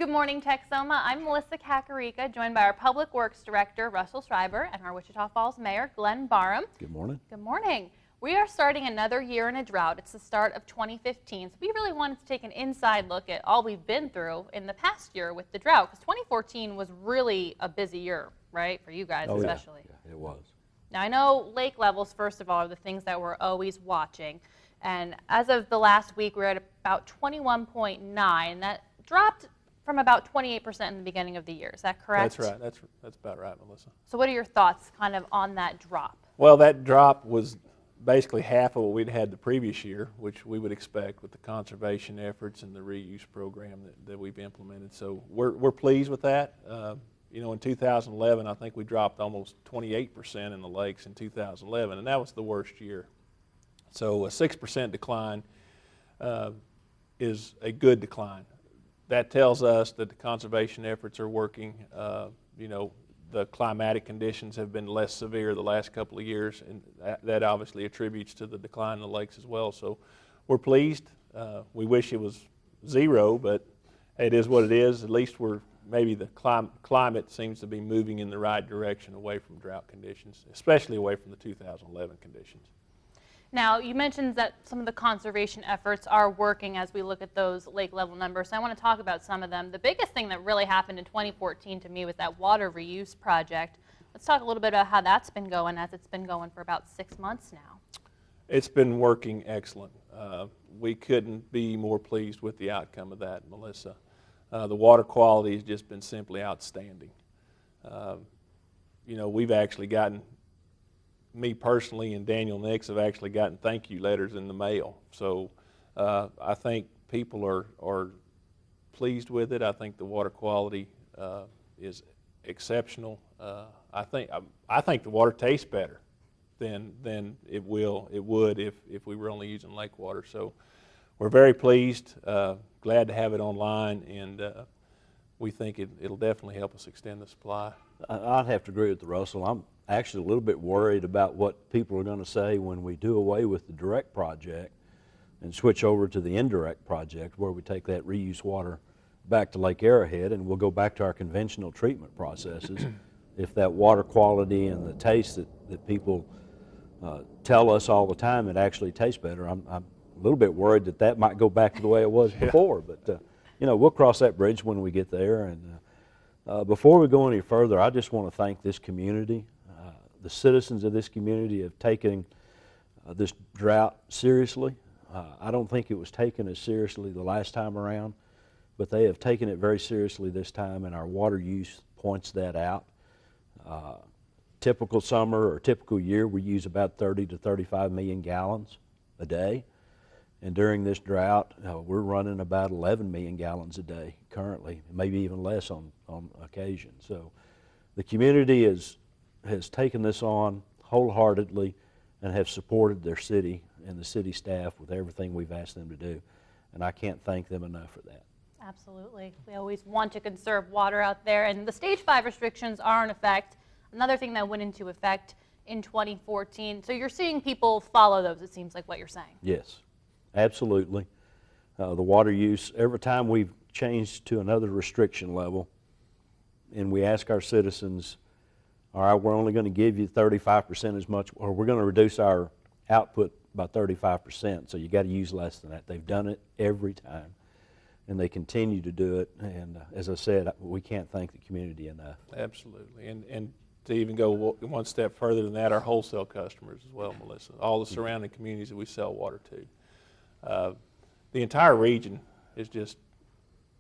Good morning, Texoma. I'm Melissa Kakarika, joined by our Public Works Director, Russell Schreiber, and our Wichita Falls Mayor, Glenn Barham. Good morning. Good morning. We are starting another year in a drought. It's the start of 2015, so we really wanted to take an inside look at all we've been through in the past year with the drought, because 2014 was really a busy year, right, for you guys especially. Yeah, it was. Now, I know lake levels, first of all, are the things that we're always watching, and as of the last week, we're at about 21.9. That dropped from about 28% in the beginning of the year. Is that correct? That's right. That's about right, Melissa. So what are your thoughts kind of on that drop? Well, that drop was basically half of what we'd had the previous year, which we would expect with the conservation efforts and the reuse program that we've implemented. So we're pleased with that. You know, in 2011, I think we dropped almost 28% in the lakes in 2011, and that was the worst year. So a 6% decline is a good decline. That tells us that the conservation efforts are working. You know, the climatic conditions have been less severe the last couple of years, and that obviously attributes to the decline in the lakes as well. So we're pleased. We wish it was zero, but it is what it is. At least maybe the climate seems to be moving in the right direction away from drought conditions, especially away from the 2011 conditions. Now, you mentioned that some of the conservation efforts are working as we look at those lake level numbers. So I want to talk about some of them. The biggest thing that really happened in 2014 to me was that water reuse project. Let's talk a little bit about how that's been going, as it's been going for about 6 months now. It's been working excellent. We couldn't be more pleased with the outcome of that, Melissa. The water quality has just been simply outstanding. You know, we've actually gotten, me personally and Daniel Nix have actually gotten thank you letters in the mail. So I think people are pleased with it. I think the water quality is exceptional. I think the water tastes better than it would if we were only using lake water. So we're very pleased, glad to have it online, and we think it'll definitely help us extend the supply. I'd have to agree with Russell. I'm actually a little bit worried about what people are going to say when we do away with the direct project and switch over to the indirect project, where we take that reuse water back to Lake Arrowhead and we'll go back to our conventional treatment processes. If that water quality and the taste that people tell us all the time, it actually tastes better, I'm a little bit worried that might go back to the way it was before. But you know, we'll cross that bridge when we get there. And before we go any further, I just want to thank this community. The citizens of this community have taken this drought seriously. I don't think it was taken as seriously the last time around, but they have taken it very seriously this time, and our water use points that out. Typical summer or typical year, we use about 30 to 35 million gallons a day. And during this drought, we're running about 11 million gallons a day currently, maybe even less on occasion. So the community has taken this on wholeheartedly and have supported their city and the city staff with everything we've asked them to do. And I can't thank them enough for that. Absolutely. We always want to conserve water out there, and the Stage 5 restrictions are in effect. Another thing that went into effect in 2014. So you're seeing people follow those, it seems like what you're saying. Yes, absolutely. The water use, every time we've changed to another restriction level and we ask our citizens, all right, we're only going to give you 35% as much, or we're going to reduce our output by 35%, so you got to use less than that. They've done it every time, and they continue to do it. And as I said, we can't thank the community enough. Absolutely, and to even go one step further than that, our wholesale customers as well, Melissa, all the surrounding communities that we sell water to. The entire region has just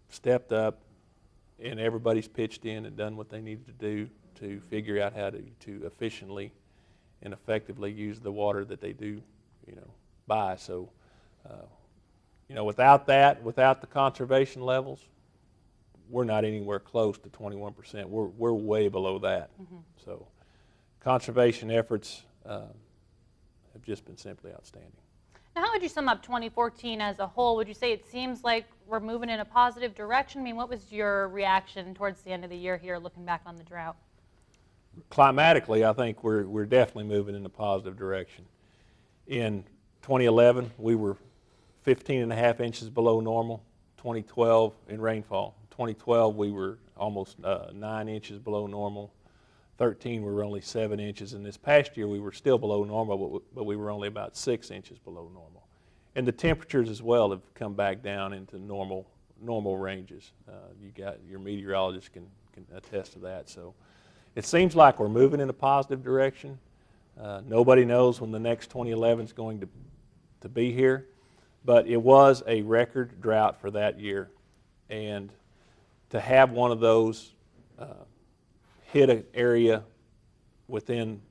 stepped up, and everybody's pitched in and done what they needed to do to figure out how to efficiently and effectively use the water that they do, buy. So, without that, without the conservation levels, we're not anywhere close to 21%. We're way below that. Mm-hmm. So, conservation efforts have just been simply outstanding. Now, how would you sum up 2014 as a whole? Would you say it seems like we're moving in a positive direction? I mean, what was your reaction towards the end of the year here, looking back on the drought? Climatically, I think we're definitely moving in a positive direction. In 2011, we were 15.5 inches below normal. 2012 in rainfall. 2012, we were almost 9 inches below normal. 13, we were only 7 inches. And this past year, we were still below normal, but we were only about 6 inches below normal. And the temperatures as well have come back down into normal ranges. Your meteorologist can attest to that. So it seems like we're moving in a positive direction. Nobody knows when the next 2011 is going to be here, but it was a record drought for that year. And to have one of those hit an area within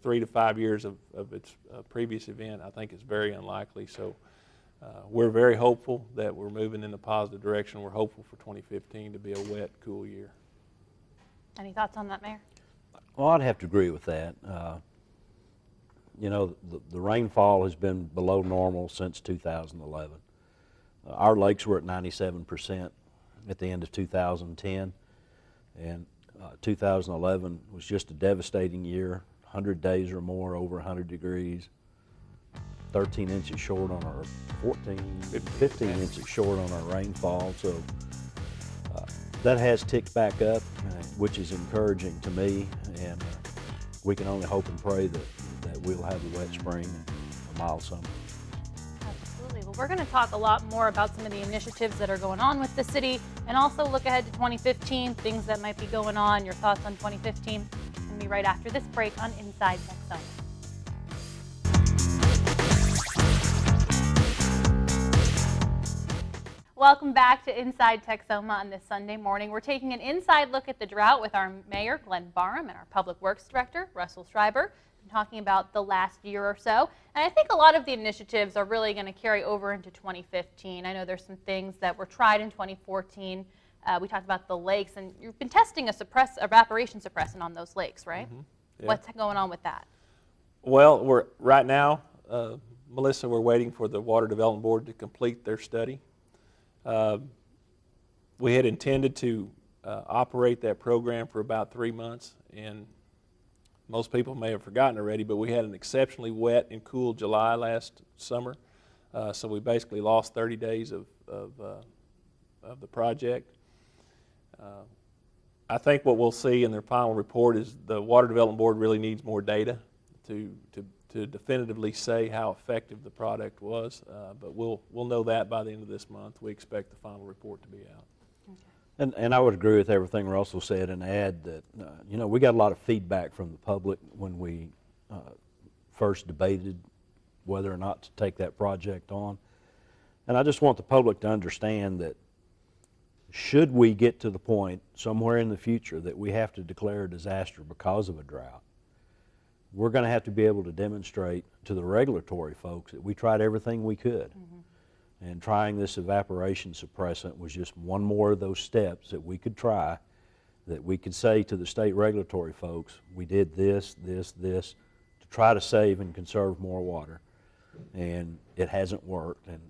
3 to 5 years of its previous event, I think is very unlikely. So we're very hopeful that we're moving in a positive direction. We're hopeful for 2015 to be a wet, cool year. Any thoughts on that, Mayor? Well, I'd have to agree with that. The rainfall has been below normal since 2011. Our lakes were at 97% at the end of 2010, and 2011 was just a devastating year. 100 days or more over 100 degrees, 13 inches short on our 15 inches short on our rainfall. So that has ticked back up, which is encouraging to me, and we can only hope and pray that we'll have a wet spring and a mild summer. Absolutely. Well, we're going to talk a lot more about some of the initiatives that are going on with the city, and also look ahead to 2015, things that might be going on, your thoughts on 2015. We'll be right after this break on Inside Texoma. Welcome back to Inside Texoma on this Sunday morning. We're taking an inside look at the drought with our Mayor, Glenn Barham, and our Public Works Director, Russell Schreiber, talking about the last year or so. And I think a lot of the initiatives are really going to carry over into 2015. I know there's some things that were tried in 2014. We talked about the lakes, and you've been testing a evaporation suppressant on those lakes, right? Mm-hmm. Yeah. What's going on with that? Well, right now, Melissa, we're waiting for the Water Development Board to complete their study. We had intended to operate that program for about 3 months, and most people may have forgotten already, but we had an exceptionally wet and cool July last summer, so we basically lost 30 days of the project. I think what we'll see in their final report is the Water Development Board really needs more data to definitively say how effective the product was, but we'll know that by the end of this month. We expect the final report to be out. Okay. And I would agree with everything Russell said and add that, we got a lot of feedback from the public when we first debated whether or not to take that project on. And I just want the public to understand that should we get to the point somewhere in the future that we have to declare a disaster because of a drought, we're going to have to be able to demonstrate to the regulatory folks that we tried everything we could. Mm-hmm. And trying this evaporation suppressant was just one more of those steps that we could try, that we could say to the state regulatory folks, we did this, to try to save and conserve more water. And it hasn't worked, and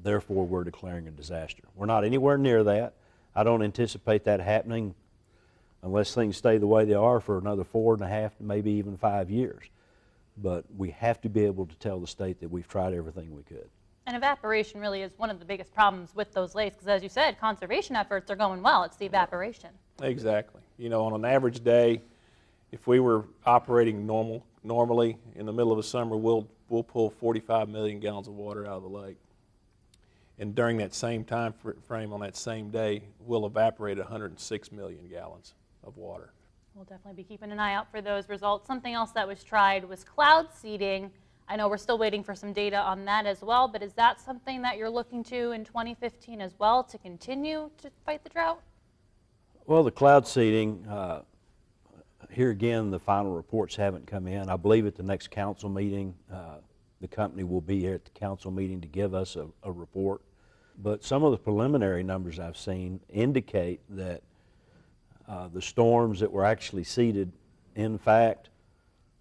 therefore we're declaring a disaster. We're not anywhere near that. I don't anticipate that happening unless things stay the way they are for another 4.5, maybe even 5 years. But we have to be able to tell the state that we've tried everything we could. And evaporation really is one of the biggest problems with those lakes, because as you said, conservation efforts are going well. It's the evaporation. Exactly. On an average day, if we were operating normally in the middle of the summer, we'll pull 45 million gallons of water out of the lake. And during that same time frame on that same day, we'll evaporate 106 million gallons of water. We'll definitely be keeping an eye out for those results. Something else that was tried was cloud seeding. I know we're still waiting for some data on that as well, but is that something that you're looking to in 2015 as well to continue to fight the drought? Well, the cloud seeding, here again, the final reports haven't come in. I believe at the next council meeting, the company will be here at the council meeting to give us a report. But some of the preliminary numbers I've seen indicate that the storms that were actually seeded, in fact,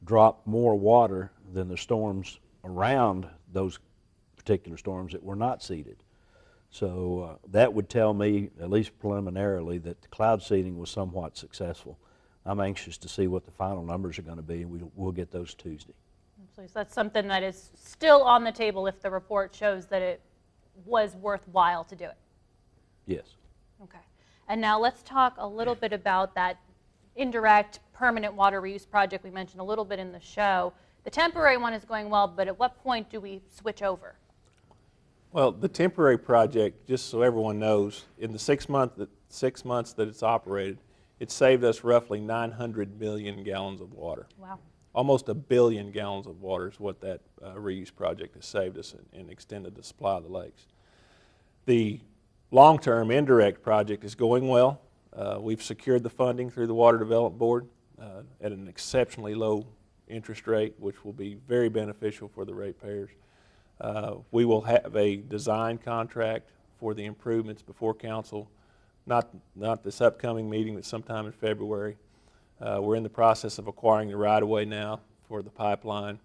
dropped more water than the storms around those particular storms that were not seeded. So that would tell me, at least preliminarily, that the cloud seeding was somewhat successful. I'm anxious to see what the final numbers are going to be, and we'll get those Tuesday. So that's something that is still on the table if the report shows that it was worthwhile to do it. Yes. Okay. And now let's talk a little bit about that indirect permanent water reuse project we mentioned a little bit in the show. The temporary one is going well, but at what point do we switch over? Well, the temporary project, just so everyone knows, in the 6 months that it's operated, it saved us roughly 900 million gallons of water. Wow. Almost 1 billion gallons of water is what that reuse project has saved us and extended the supply of the lakes. The long-term indirect project is going well. We've secured the funding through the Water Development Board at an exceptionally low interest rate, which will be very beneficial for the ratepayers. We will have a design contract for the improvements before council, not this upcoming meeting, but sometime in February. We're in the process of acquiring the right-of-way now for the pipeline.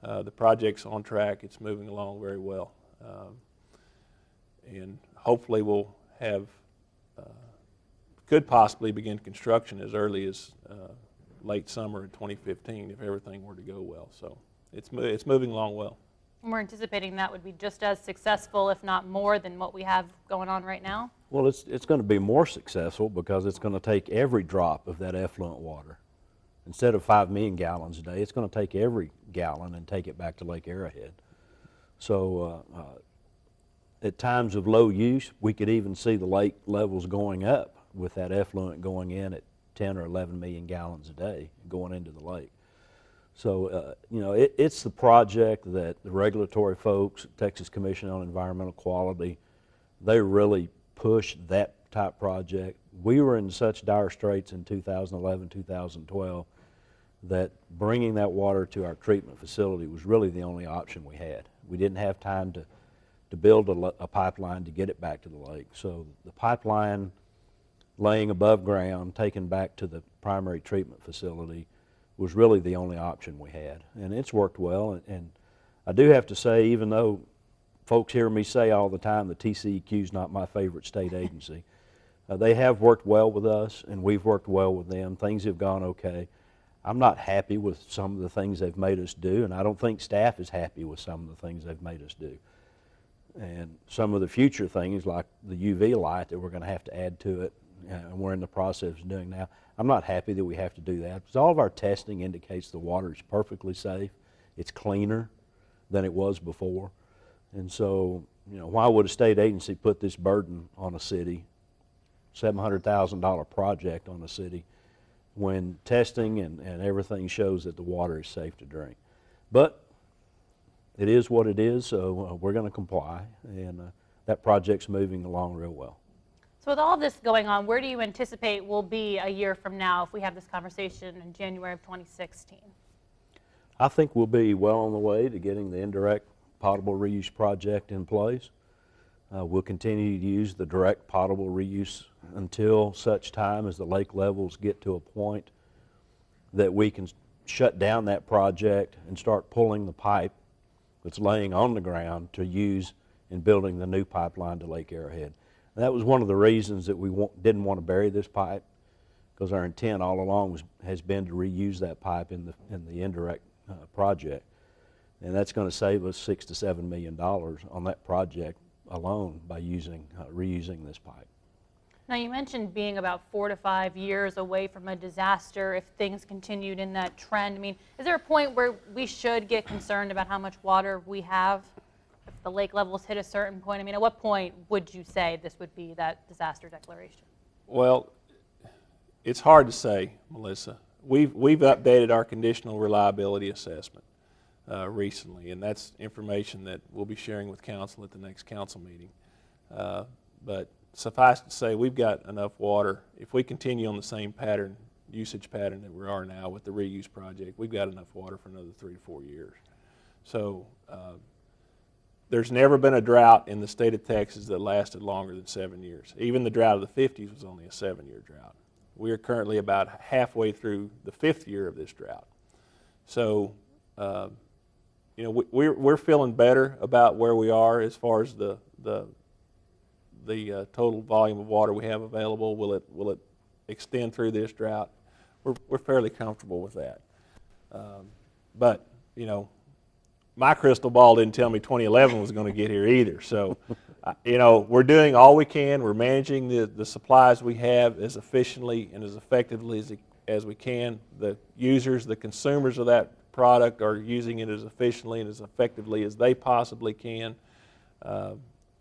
The project's on track. It's moving along very well. And hopefully we'll have, could possibly begin construction as early as late summer of 2015 if everything were to go well. So it's moving along well. And we're anticipating that would be just as successful, if not more, than what we have going on right now? Well, it's going to be more successful because it's going to take every drop of that effluent water. Instead of 5 million gallons a day, it's going to take every gallon and take it back to Lake Arrowhead. So at times of low use, we could even see the lake levels going up with that effluent going in at 10 or 11 million gallons a day going into the lake. So, you know, it's the project that the regulatory folks, Texas Commission on Environmental Quality, they really pushed that type project. We were in such dire straits in 2011, 2012, that bringing that water to our treatment facility was really the only option we had. We didn't have time to build a pipeline to get it back to the lake. So the pipeline laying above ground, taken back to the primary treatment facility, was really the only option we had. And it's worked well. And I do have to say, even though folks hear me say all the time the TCEQ is not my favorite state agency, they have worked well with us, and we've worked well with them. Things have gone okay. I'm not happy with some of the things they've made us do, and I don't think staff is happy with some of the things they've made us do. And some of the future things, like the UV light that we're going to have to add to it, and we're in the process of doing now, I'm not happy that we have to do that, because all of our testing indicates the water is perfectly safe. It's cleaner than it was before. And so, you know, why would a state agency put this burden on a city, $700,000 project on a city, when testing and everything shows that the water is safe to drink? But it is what it is, so we're going to comply, and that project's moving along real well. So with all this going on, where do you anticipate we'll be a year from now if we have this conversation in January of 2016? I think we'll be well on the way to getting the indirect potable reuse project in place. We'll continue to use the direct potable reuse until such time as the lake levels get to a point that we can shut down that project and start pulling the pipe that's laying on the ground to use in building the new pipeline to Lake Arrowhead. And that was one of the reasons that we didn't want to bury this pipe, because our intent all along has been to reuse that pipe in the indirect project. And that's going to save us $6 to $7 million on that project alone by reusing this pipe. Now, you mentioned being about 4 to 5 years away from a disaster if things continued in that trend. I mean, is there a point where we should get concerned about how much water we have if the lake levels hit a certain point? I mean, at what point would you say this would be that disaster declaration? Well, it's hard to say, Melissa. We've updated our conditional reliability assessment recently, and that's information that we'll be sharing with council at the next council meeting. But suffice to say, we've got enough water. If we continue on the same usage pattern that we are now with the reuse project, we've got enough water for another 3 to 4 years. So there's never been a drought in the state of Texas that lasted longer than 7 years. Even the drought of the 50s was only a 7-year drought. We are currently about halfway through the 5th year of this drought. So, you know, we're feeling better about where we are as far as the total volume of water we have available. Will it extend through this drought? We're fairly comfortable with that. But, you know, my crystal ball didn't tell me 2011 was going to get here either. So, we're doing all we can. We're managing the supplies we have as efficiently and as effectively as we can. The users, the consumers of that product are using it as efficiently and as effectively as they possibly can.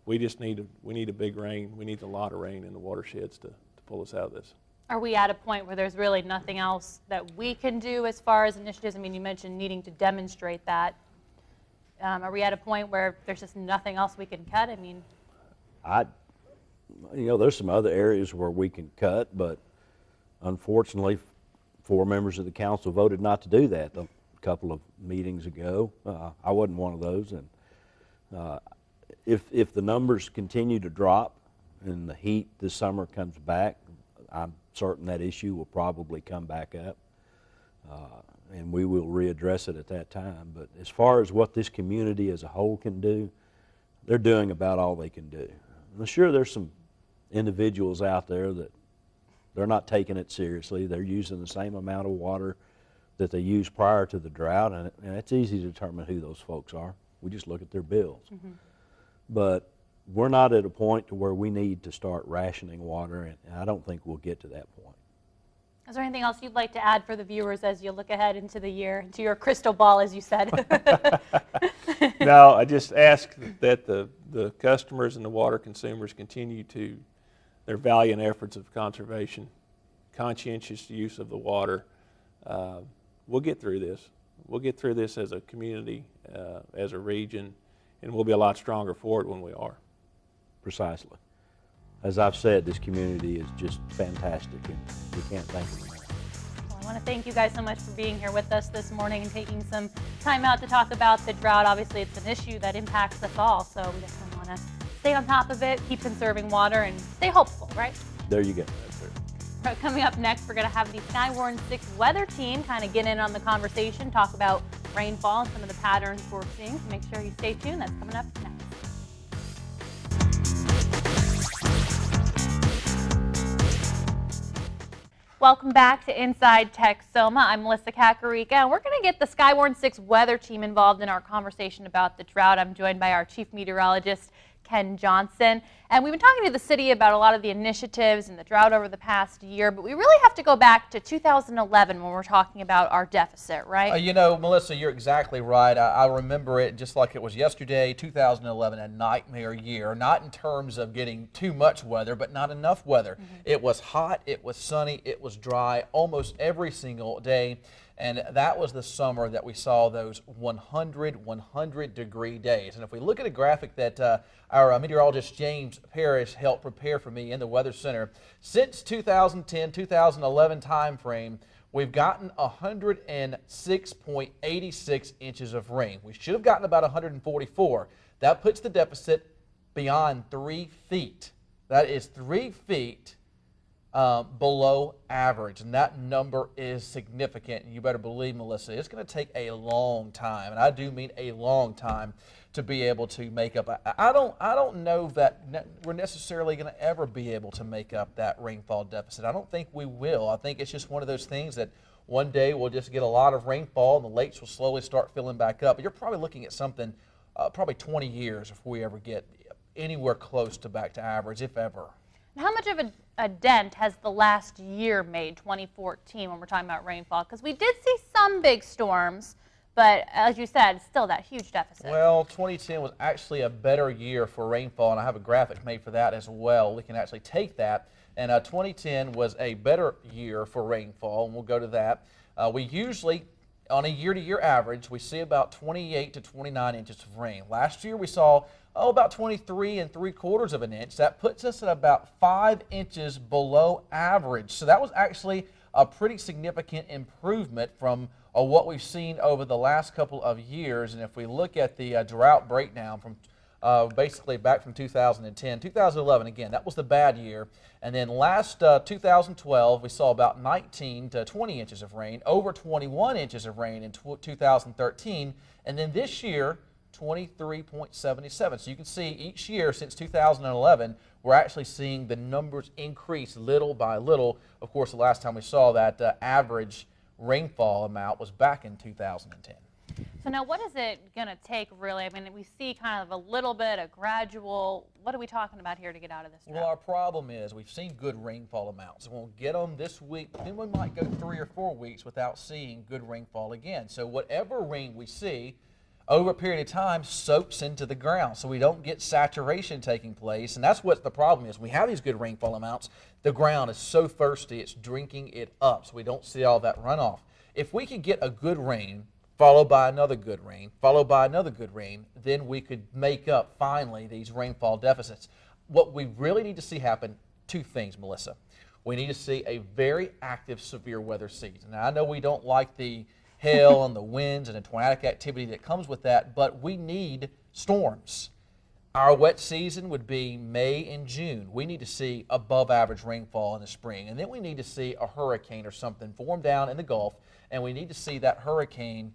We need a big rain. We need a lot of rain in the watersheds to pull us out of this. Are we at a point where there's really nothing else that we can do as far as initiatives? I mean, you mentioned needing to demonstrate that. Are we at a point where there's just nothing else we can cut? I mean, there's some other areas where we can cut, but unfortunately, 4 members of the council voted not to do that a couple of meetings ago. I wasn't one of those, and if the numbers continue to drop and the heat this summer comes back, I'm certain that issue will probably come back up, and we will readdress it at that time. But as far as what this community as a whole can do, they're doing about all they can do. And sure, there's some individuals out there that they're not taking it seriously. They're using the same amount of water that they used prior to the drought, and it's easy to determine who those folks are. We just look at their bills. Mm-hmm. But we're not at a point to where we need to start rationing water, and I don't think we'll get to that point. Is there anything else you'd like to add for the viewers as you look ahead into the year, into your crystal ball, as you said? No, I just ask that the customers and the water consumers continue their valiant efforts of conservation, conscientious use of the water. We'll get through this. We'll get through this as a community, as a region, and we'll be a lot stronger for it when we are. Precisely. As I've said, this community is just fantastic, and we can't thank them enough. Well, I want to thank you guys so much for being here with us this morning and taking some time out to talk about the drought. Obviously, it's an issue that impacts us all, so we definitely want to stay on top of it, keep conserving water, and stay hopeful, right? There you go. Coming up next, we're going to have the Skywarn 6 weather team kind of get in on the conversation, talk about rainfall and some of the patterns we're seeing. So make sure you stay tuned. That's coming up next. Welcome back to Inside Texoma. I'm Melissa Kakarika, and we're going to get the Skywarn 6 weather team involved in our conversation about the drought. I'm joined by our chief meteorologist, Ken Johnson. And we've been talking to the city about a lot of the initiatives and the drought over the past year, but we really have to go back to 2011 when we're talking about our deficit, right? Melissa, you're exactly right. I remember it just like it was yesterday. 2011, a nightmare year, not in terms of getting too much weather, but not enough weather. Mm-hmm. It was hot, it was sunny, it was dry almost every single day. And that was the summer that we saw those 100-degree days. And if we look at a graphic that our meteorologist James Parrish helped prepare for me in the Weather Center, since 2010-2011 time frame, we've gotten 106.86 inches of rain. We should have gotten about 144. That puts the deficit beyond 3 feet. That is 3 feet below average, and that number is significant. And you better believe, Melissa, it's going to take a long time, and I do mean a long time, to be able to make up. I don't know that we're necessarily going to ever be able to make up that rainfall deficit. I don't think we will. I think it's just one of those things that one day we'll just get a lot of rainfall and the lakes will slowly start filling back up. You're probably looking at something, probably 20 years if we ever get anywhere close to back to average, if ever. How much of a dent has the last year made, 2014, when we're talking about rainfall? Because we did see some big storms, but as you said, still that huge deficit. Well, 2010 was actually a better year for rainfall, and I have a graphic made for that as well. We can actually take that, and 2010 was a better year for rainfall, and we'll go to that. We usually, on a year-to-year average, we see about 28 to 29 inches of rain. Last year we saw about 23 3/4 of an inch. That puts us at about 5 inches below average. So that was actually a pretty significant improvement from what we've seen over the last couple of years. And if we look at the drought breakdown from basically back from 2010, 2011, again, that was the bad year. And then last 2012, we saw about 19 to 20 inches of rain, over 21 inches of rain in 2013. And then this year, 23.77. So you can see each year since 2011, we're actually seeing the numbers increase little by little. Of course, the last time we saw that average rainfall amount was back in 2010. So now what is it going to take really? I mean, we see kind of a little bit, a gradual, what are we talking about here to get out of this drought? Well, our problem is we've seen good rainfall amounts. We'll get them this week, then we might go 3 or 4 weeks without seeing good rainfall again. So whatever rain we see over a period of time soaks into the ground, so we don't get saturation taking place. And that's what the problem is. We have these good rainfall amounts. The ground is so thirsty, it's drinking it up, so we don't see all that runoff. If we could get a good rain, followed by another good rain, followed by another good rain, then we could make up finally these rainfall deficits. What we really need to see happen, 2 things, Melissa. We need to see a very active severe weather season. Now, I know we don't like the hail and the winds and the tornadic activity that comes with that, but we need storms. Our wet season would be May and June. We need to see above average rainfall in the spring, and then we need to see a hurricane or something form down in the Gulf, and we need to see that hurricane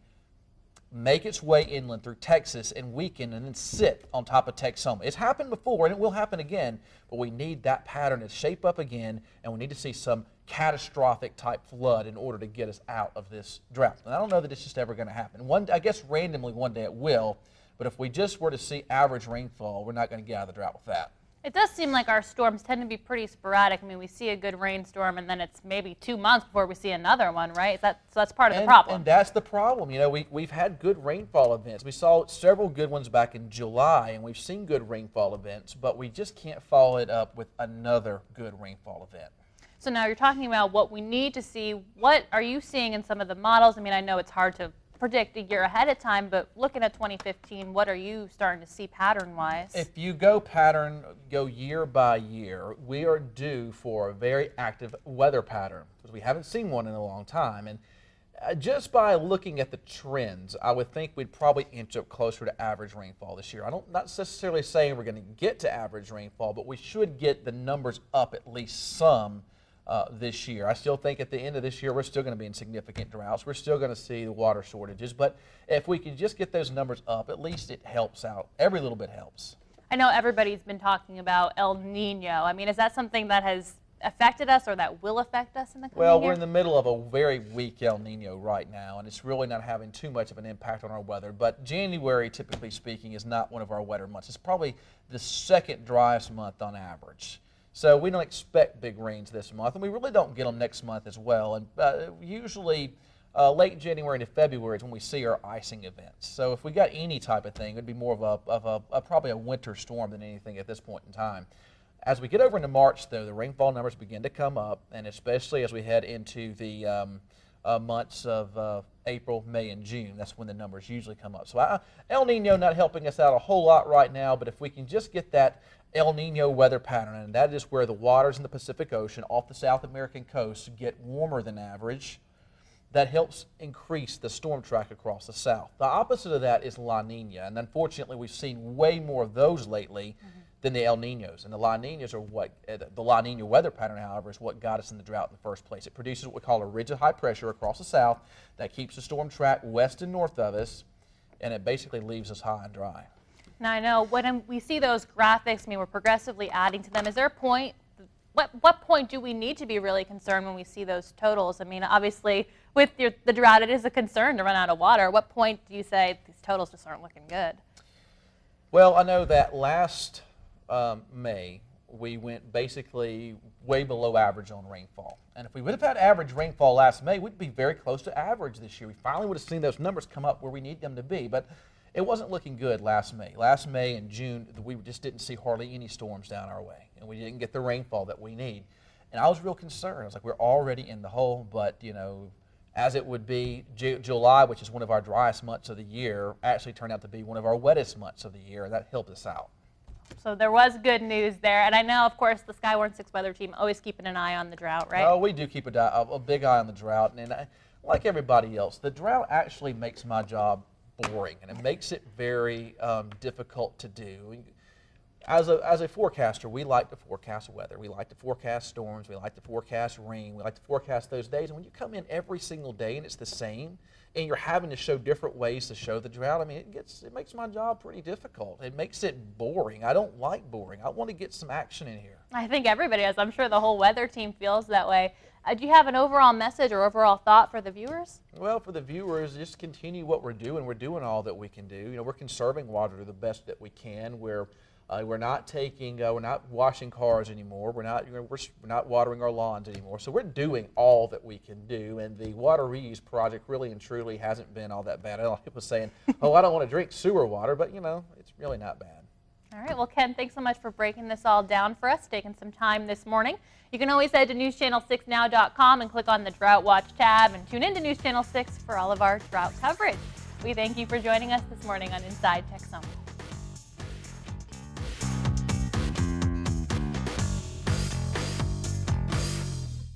make its way inland through Texas and weaken and then sit on top of Texoma. It's happened before and it will happen again, but we need that pattern to shape up again, and we need to see some catastrophic type flood in order to get us out of this drought. And I don't know that it's just ever going to happen. I guess randomly one day it will, but if we just were to see average rainfall, we're not going to get out of the drought with that. It does seem like our storms tend to be pretty sporadic. I mean, we see a good rainstorm, and then it's maybe 2 months before we see another one, right? So that's part of the problem. And that's the problem. You know, we've had good rainfall events. We saw several good ones back in July, and we've seen good rainfall events, but we just can't follow it up with another good rainfall event. So now you're talking about what we need to see. What are you seeing in some of the models? I mean, I know it's hard to predict a year ahead of time, but looking at 2015, what are you starting to see pattern-wise? If you go year by year, we are due for a very active weather pattern because we haven't seen one in a long time. And just by looking at the trends, I would think we'd probably inch up closer to average rainfall this year. Not necessarily saying we're going to get to average rainfall, but we should get the numbers up at least some this year. I still think at the end of this year we're still going to be in significant droughts. We're still going to see the water shortages, but if we can just get those numbers up, at least it helps out. Every little bit helps. I know everybody's been talking about El Nino. I mean, is that something that has affected us or that will affect us in the coming year? Well, we're in the middle of a very weak El Nino right now, and it's really not having too much of an impact on our weather. But January, typically speaking, is not one of our wetter months. It's probably the second driest month on average. So we don't expect big rains this month, and we really don't get them next month as well. And usually late January into February is when we see our icing events. So if we got any type of thing, it would be more of probably a winter storm than anything at this point in time. As we get over into March, though, the rainfall numbers begin to come up, and especially as we head into the months of April, May, and June, that's when the numbers usually come up. So El Nino not helping us out a whole lot right now, but if we can just get that El Nino weather pattern, and that is where the waters in the Pacific Ocean off the South American coast get warmer than average, that helps increase the storm track across the South. The opposite of that is La Nina, and unfortunately we've seen way more of those lately than the El Ninos. And the La Ninas are the La Nina weather pattern, however, is what got us in the drought in the first place. It produces what we call a ridge of high pressure across the South that keeps the storm track west and north of us, and it basically leaves us high and dry. Now, I know when we see those graphics, I mean, we're progressively adding to them. Is there a point, what point do we need to be really concerned when we see those totals? I mean, obviously, with the drought, it is a concern to run out of water. At what point do you say these totals just aren't looking good? Well, I know that last May, we went basically way below average on rainfall. And if we would have had average rainfall last May, we'd be very close to average this year. We finally would have seen those numbers come up where we need them to be. But it wasn't looking good last May. Last May and June, we just didn't see hardly any storms down our way, and we didn't get the rainfall that we need. And I was real concerned. I was like, we're already in the hole, but, you know, as it would be, July, which is one of our driest months of the year, actually turned out to be one of our wettest months of the year, and that helped us out. So there was good news there. And I know, of course, the Skywarn 6 weather team always keeping an eye on the drought, right? Oh, we do keep a big eye on the drought. And like everybody else, the drought actually makes my job boring, and it makes it very difficult to do. As a forecaster, we like to forecast weather. We like to forecast storms. We like to forecast rain. We like to forecast those days. And when you come in every single day and it's the same, and you're having to show different ways to show the drought, I mean, it makes my job pretty difficult. It makes it boring. I don't like boring. I want to get some action in here. I think everybody does. I'm sure the whole weather team feels that way. Do you have an overall message or overall thought for the viewers? Well, for the viewers, just continue what we're doing. We're doing all that we can do. You know, we're conserving water the best that we can. We're not washing cars anymore. We're not watering our lawns anymore. So we're doing all that we can do. And the water reuse project really and truly hasn't been all that bad. A lot of people saying, "Oh, I don't want to drink sewer water," but you know, it's really not bad. All right, well, Ken, thanks so much for breaking this all down for us, taking some time this morning. You can always head to newschannel6now.com and click on the Drought Watch tab and tune in to News Channel 6 for all of our drought coverage. We thank you for joining us this morning on Inside Texoma.